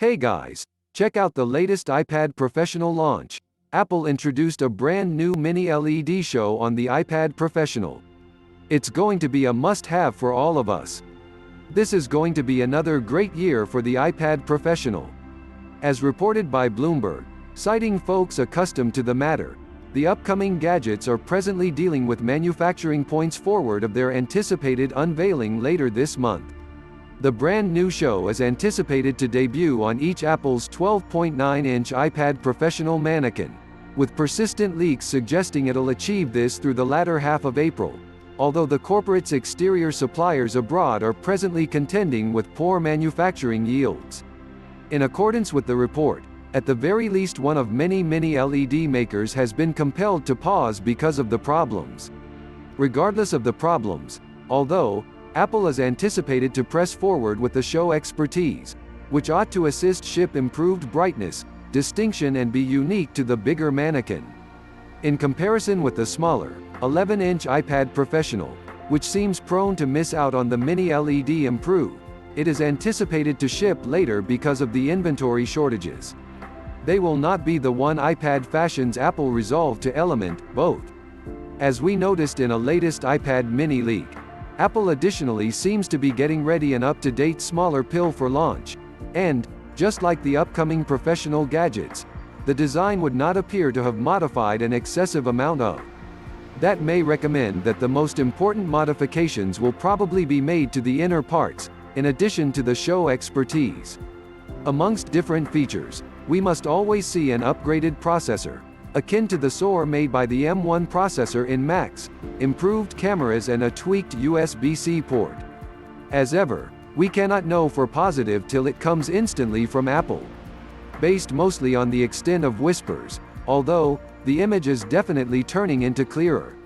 Hey guys, check out the latest iPad Professional launch. Apple introduced a brand new mini LED show on the iPad Professional. It's going to be a must-have for all of us. This is going to be another great year for the iPad Professional. As reported by Bloomberg, citing folks accustomed to the matter, the upcoming gadgets are presently dealing with manufacturing points forward of their anticipated unveiling later this month. The brand new show is anticipated to debut on each Apple's 12.9-inch iPad Professional mannequin, with persistent leaks suggesting it'll achieve this through the latter half of April, although the corporate's exterior suppliers abroad are presently contending with poor manufacturing yields. In accordance with the report, at the very least one of many mini LED makers has been compelled to pause because of the problems. Regardless of the problems, although, Apple is anticipated to press forward with the show expertise, which ought to assist ship improved brightness, distinction and be unique to the bigger mannequin. In comparison with the smaller, 11-inch iPad Professional, which seems prone to miss out on the mini LED improve, it is anticipated to ship later because of the inventory shortages. They will not be the one iPad fashions Apple resolved to element both. As we noticed in a latest iPad mini leak, Apple additionally seems to be getting ready an up-to-date smaller pill for launch, and, just like the upcoming professional gadgets, the design would not appear to have modified an excessive amount of. That may recommend that the most important modifications will probably be made to the inner parts, in addition to the show expertise. Amongst different features, we must always see an upgraded processor, akin to the SoAR made by the M1 processor in Macs, improved cameras and a tweaked USB-C port. As ever, we cannot know for positive till it comes instantly from Apple. Based mostly on the extent of whispers, although, the image is definitely turning into clearer.